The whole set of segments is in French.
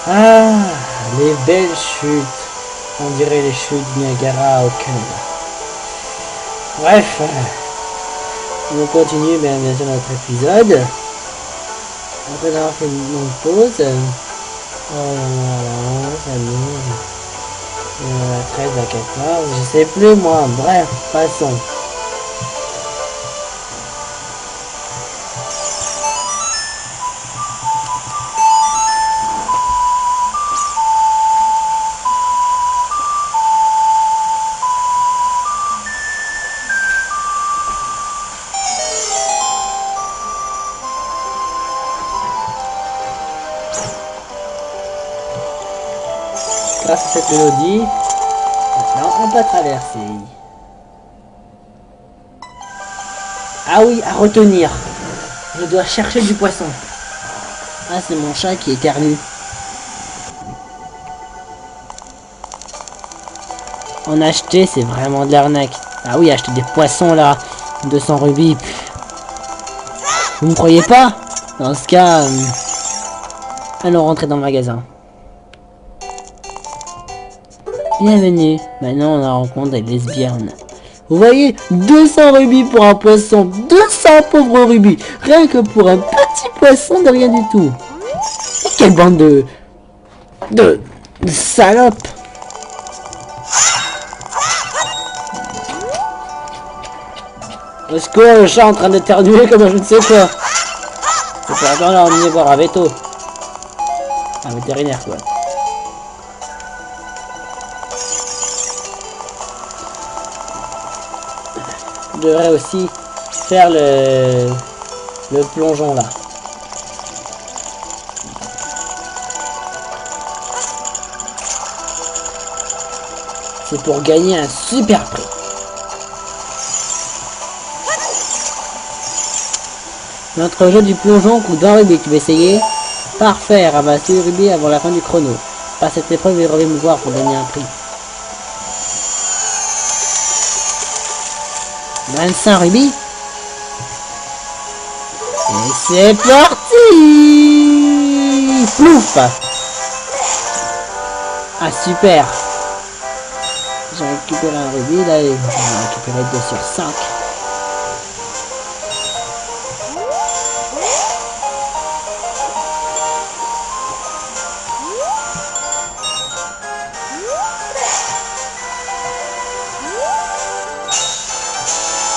Ah, les belles chutes. On dirait les chutes du Niagara au Canada. Bref, on continue bien sûr notre épisode. Après avoir fait une longue pause. Voilà, ça nous... 13 à 14, je sais plus moi. Bref, passons. Grâce à cette mélodie, maintenant on peut traverser. Ah oui, à retenir. Je dois chercher du poisson. Ah, c'est mon chat qui éternue. En acheter, c'est vraiment de l'arnaque. Ah oui, acheter des poissons là, 200 rubis. Vous ne croyez pas? Dans ce cas, allons rentrer dans le magasin. Bienvenue. Maintenant, on rencontre des lesbiennes. Vous voyez, 200 rubis pour un poisson. 200 pauvres rubis. Rien que pour un petit poisson de rien du tout. Et quelle bande de salopes. Est-ce que le chat est en train d'éternuer comme je ne sais quoi? C'est pourtant là, on y voir un veto. Un vétérinaire quoi. Je devrais aussi faire le plongeon là. C'est pour gagner un super prix. Notre jeu du plongeon coûte 20 rubis. Tu veux essayer? Parfait, ramasse les rubis avant la fin du chrono. Par cette épreuve, il revient me voir pour gagner un prix. 25 rubis. Et c'est parti. Plouf. Ah super. J'ai récupéré un rubis là et on va récupérer 2 sur 5.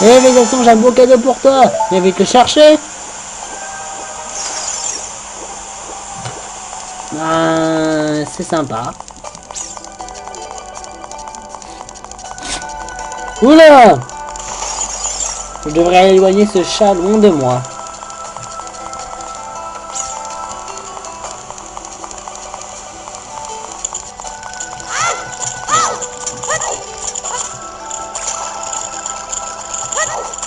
Eh mais attention, j'ai un beau cadeau pour toi. Viens vite le chercher. C'est sympa. Oula! Je devrais éloigner ce chat loin de moi.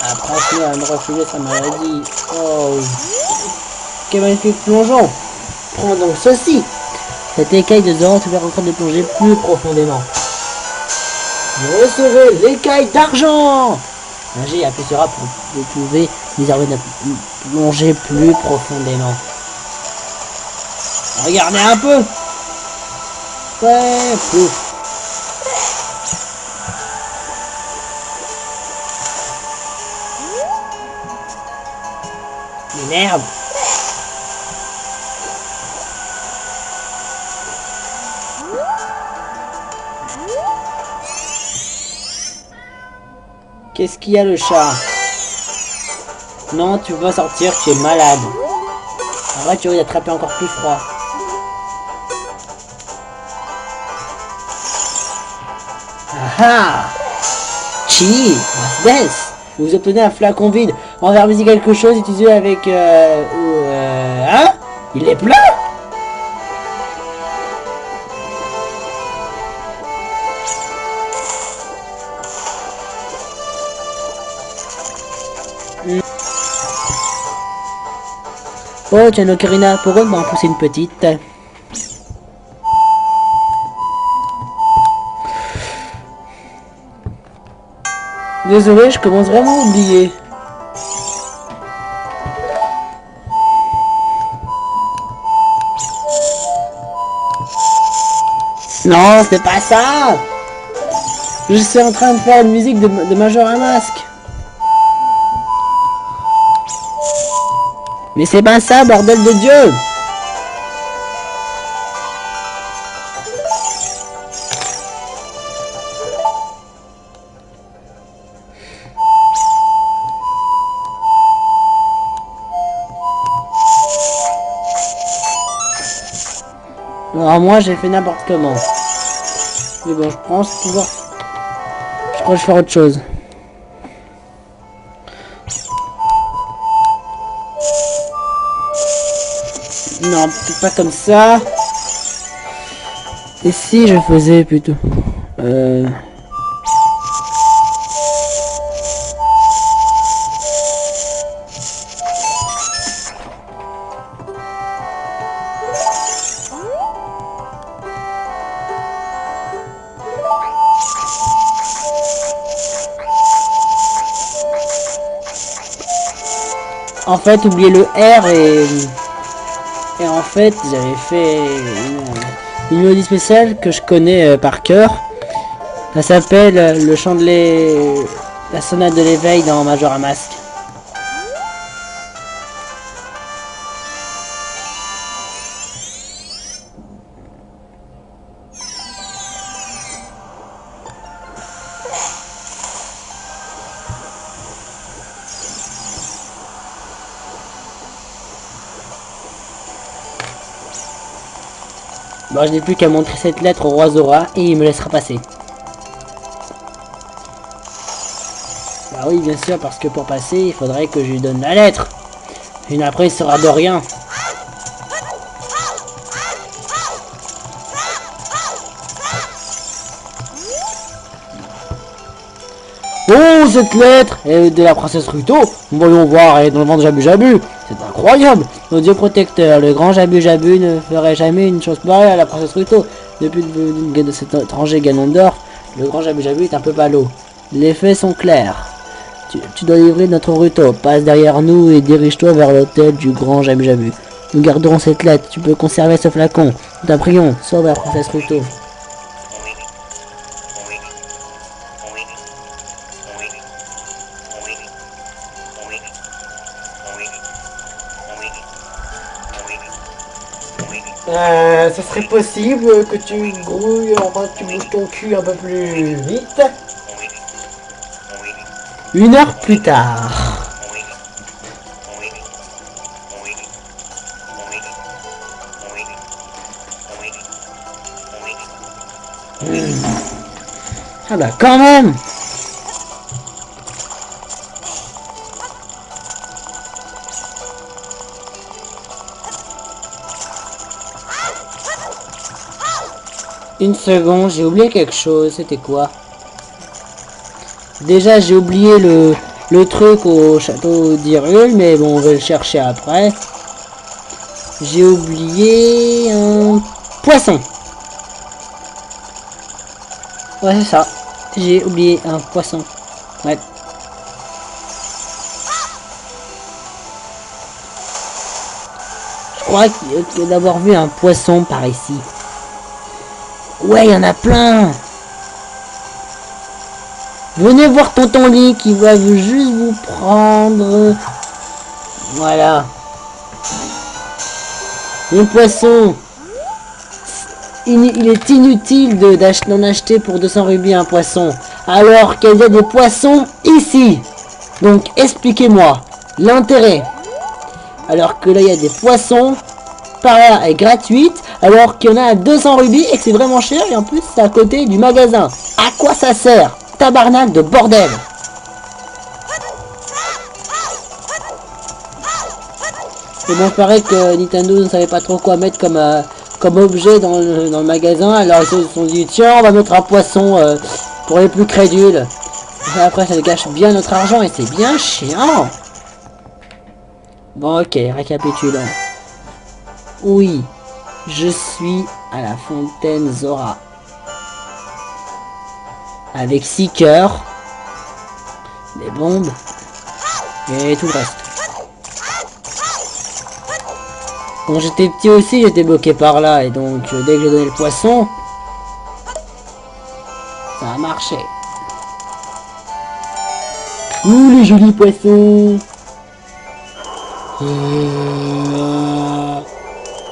Apprends-le à me refuser sa maladie. Oh! Quel magnifique plongeon! Prends donc ceci! Cette écaille de Zoro te permettra de plonger plus profondément. Vous recevez l'écaille d'argent! Un G appuiera pour vous pouvez désormais plonger plus profondément. Regardez un peu! Ouais, plouf! Mais merde! Qu'est-ce qu'il y a le chat? Non, tu vas sortir, tu es malade. En vrai, tu vas y attraper encore plus froid. Ah ah! Chi! What's this? Vous obtenez un flacon vide. Envers musique quelque chose utilisé avec... hein? Il est plein? Oh, tiens, Ocarina, pourquoi m'en pousser une petite? Désolé, je commence vraiment à oublier. Non, c'est pas ça. Je suis en train de faire une musique de Majora Mask. Mais c'est pas ça, bordel de Dieu. Alors moi j'ai fait n'importe comment. Mais bon, je pense pouvoir... Je crois que je vais faire autre chose. Non, peut-être pas comme ça. Et si je faisais plutôt... En fait, oubliez le R et en fait, j'avais fait une mélodie spéciale que je connais par cœur. Ça s'appelle le chant de la sonate de l'éveil dans Majora Mask. Bon, je n'ai plus qu'à montrer cette lettre au roi Zora et il me laissera passer. Bah oui, bien sûr, parce que pour passer, il faudrait que je lui donne la lettre. Et après, il sera de rien. Oh, cette lettre est de la princesse Ruto. Voyons voir, elle est dans le ventre Jabu Jabu. C'est incroyable. Nos dieux protecteurs, le grand Jabu Jabu ne ferait jamais une chose pareille à la princesse Ruto. Depuis de cet étranger Ganondorf, le grand Jabu Jabu est un peu ballot. Les faits sont clairs. Tu dois livrer notre Ruto. Passe derrière nous et dirige-toi vers l'hôtel du grand Jabu Jabu. Nous garderons cette lettre. Tu peux conserver ce flacon. Nous t'en prions, sauve la princesse Ruto. Ce serait possible que tu grouilles, enfin que tu bouges ton cul un peu plus vite. 1 heure plus tard. Ah bah quand même. Une seconde, j'ai oublié quelque chose, c'était quoi? Déjà j'ai oublié le truc au château d'Hyrule, mais bon on va le chercher après. J'ai oublié un poisson. Ouais c'est ça, j'ai oublié un poisson. Ouais. Je crois d'avoir vu un poisson par ici. Ouais, il y en a plein. Venez voir tonton Lee qui va juste vous prendre. Voilà. Mon poisson. Il est inutile d'en acheter pour 200 rubis un poisson. Alors qu'il y a des poissons ici. Donc expliquez-moi l'intérêt. Alors que là il y a des poissons. Par là est gratuite. Alors qu'il y en a à 200 rubis et que c'est vraiment cher. Et en plus c'est à côté du magasin. À quoi ça sert? Tabarnak de bordel. Et bon, il paraît que Nintendo ne savait pas trop quoi mettre comme objet dans le magasin. Alors ils se sont dit, tiens, on va mettre un poisson pour les plus crédules. Et après, ça gâche bien notre argent et c'est bien chiant. Bon, ok, récapitulons. Oui, je suis à la fontaine Zora. Avec 6 cœurs, des bombes et tout le reste. Quand j'étais petit aussi, j'étais bloqué par là et donc dès que j'ai donné le poisson, Ça a marché. Ouh, les jolis poissons.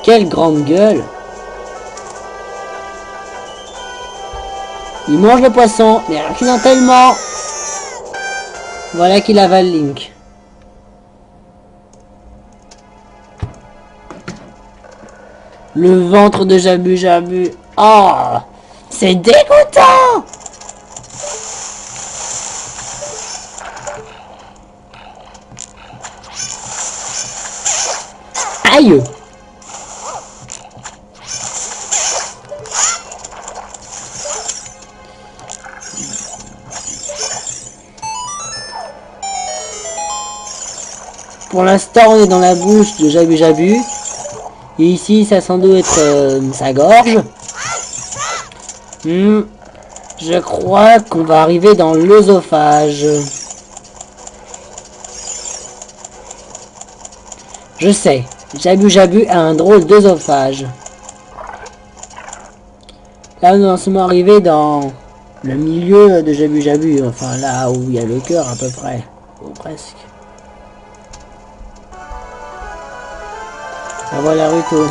Quelle grande gueule. Il mange le poisson, mais accidentellement. Voilà qu'il avale Link. Le ventre de Jabu Jabu. Oh, c'est dégoûtant. Aïe. Pour l'instant, on est dans la bouche de Jabu Jabu. Et ici, ça sans doute être sa gorge. Je crois qu'on va arriver dans l'œsophage. Je sais, Jabu Jabu a un drôle d'œsophage. Là, nous en sommes arrivés dans le milieu de Jabu Jabu. Enfin, là où il y a le cœur à peu près. Ou presque. Ah voilà Ruto.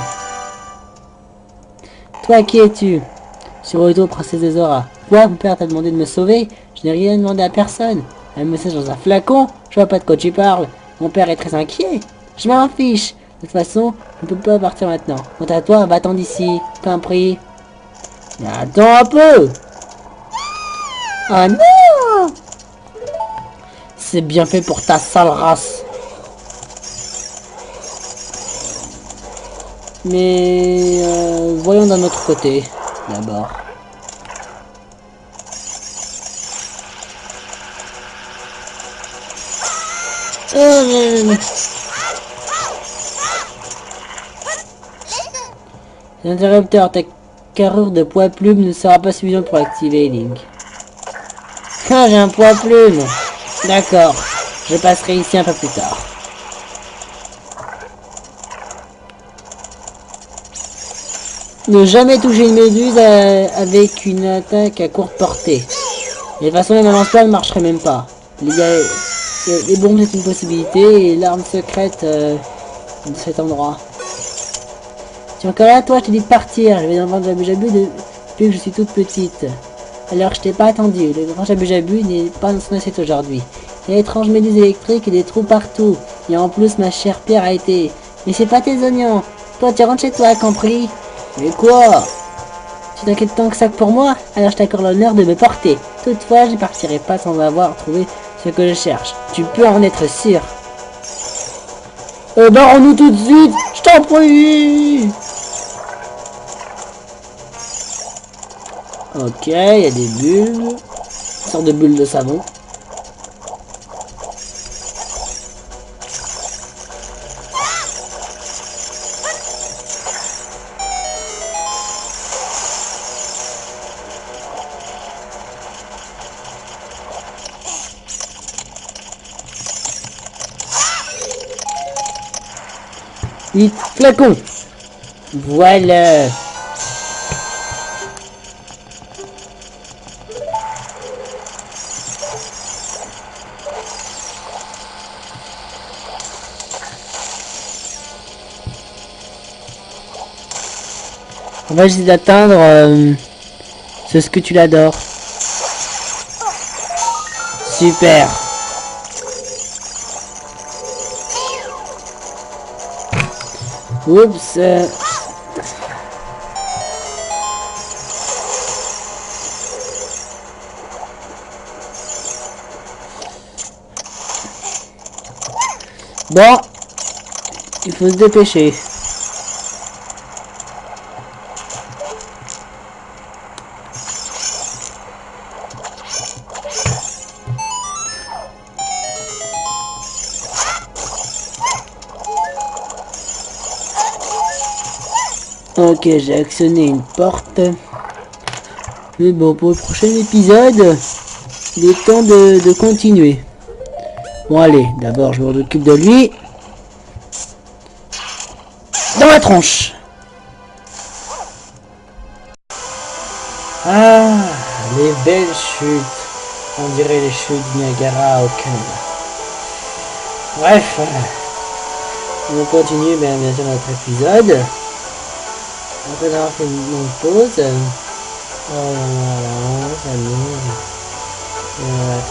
Toi qui es-tu? Je suis Ruto, princesse des auras. Quoi, mon père t'a demandé de me sauver? Je n'ai rien demandé à personne. Un message dans un flacon? Je vois pas de quoi tu parles. Mon père est très inquiet. Je m'en fiche. De toute façon, on ne peut pas partir maintenant. Quant à toi, va-t'en d'ici. Compris? Mais attends un peu. Ah non! C'est bien fait pour ta sale race. Mais voyons d'un autre côté, d'abord. L'interrupteur, ta carrure de poids plume ne sera pas suffisante pour activer Link. Ah, j'ai un poids plume. D'accord, je passerai ici un peu plus tard. Ne jamais toucher une méduse avec une attaque à courte portée. Et de toute façon, les lance-flammes ne marcherait même pas. Les bombes, c'est une possibilité, et l'arme secrète de cet endroit. Tu es encore là, toi? Je t'ai dit de partir. Je vais dans le ventre de Jabu Jabu depuis que je suis toute petite. Alors, je t'ai pas attendu. Le grand Jabu Jabu n'est pas dans son assiette aujourd'hui. Il y a d'étranges méduses électriques et des trous partout. Et en plus, ma chère Pierre a été... Mais c'est pas tes oignons. Toi, tu rentres chez toi, compris? Mais quoi? Tu t'inquiètes tant que ça pour moi? Alors je t'accorde l'honneur de me porter. Toutefois, je ne partirai pas sans avoir trouvé ce que je cherche. Tu peux en être sûr. Barrons-nous tout de suite, je t'en prie. Ok, il y a des bulles. Une sorte de bulles de savon. Vite, flacon. Voilà. On va essayer d'atteindre ce que tu l'adores. Super. Oups. Bon. Il faut se dépêcher. Ok, j'ai actionné une porte. Mais bon, pour le prochain épisode, il est temps de continuer. Bon, allez, d'abord, je me occupe de lui. Dans la tronche. Ah, Des belles chutes. On dirait les chutes du Niagara au Canada. Bref, on continue bien sûr notre épisode. Après avoir fait une longue pause. Voilà, on s'amuse.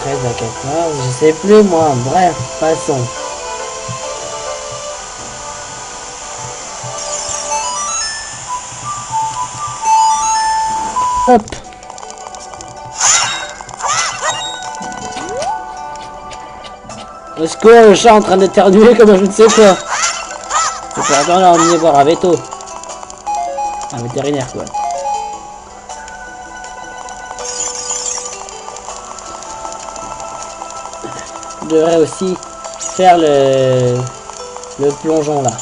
13 à 14, je sais plus moi. Bref, passons. Hop. Au secours, le chat en train d'éternuer comme je ne sais quoi. Et pourtant là on y est voir un veto. Un vétérinaire quoi. Je devrais aussi faire le plongeon là.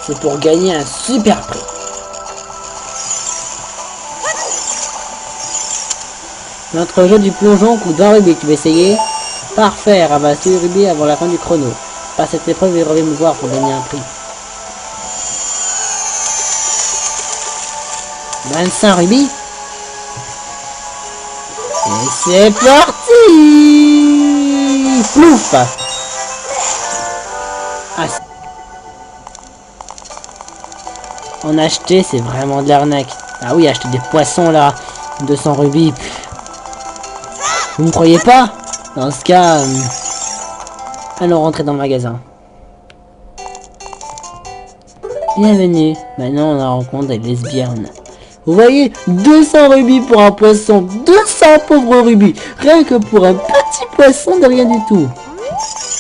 C'est pour gagner un super prix. Notre jeu du plongeon coûte 20 rubis. Tu veux essayer? Parfait, ramasse les rubis avant la fin du chrono. Par cette épreuve, il revient me voir pour gagner un prix. 25 rubis. Et c'est parti. Plouf. Ah, en acheter, c'est vraiment de l'arnaque. Ah oui, acheter des poissons là. 200 rubis. Vous me croyez pas? Dans ce cas, allons rentrer dans le magasin. Bienvenue. Maintenant, on a rencontre des lesbiennes. Vous voyez, 200 rubis pour un poisson. 200 pauvres rubis. Rien que pour un petit poisson de rien du tout.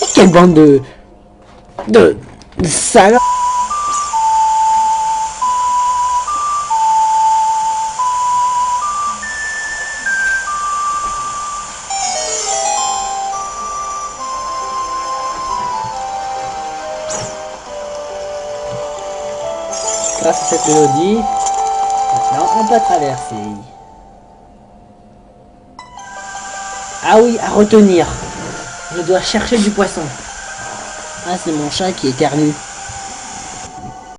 Et quelle bande de salauds. Grâce à cette mélodie, maintenant on peut traverser. Ah oui, à retenir. Je dois chercher du poisson. Ah, c'est mon chat qui éternue.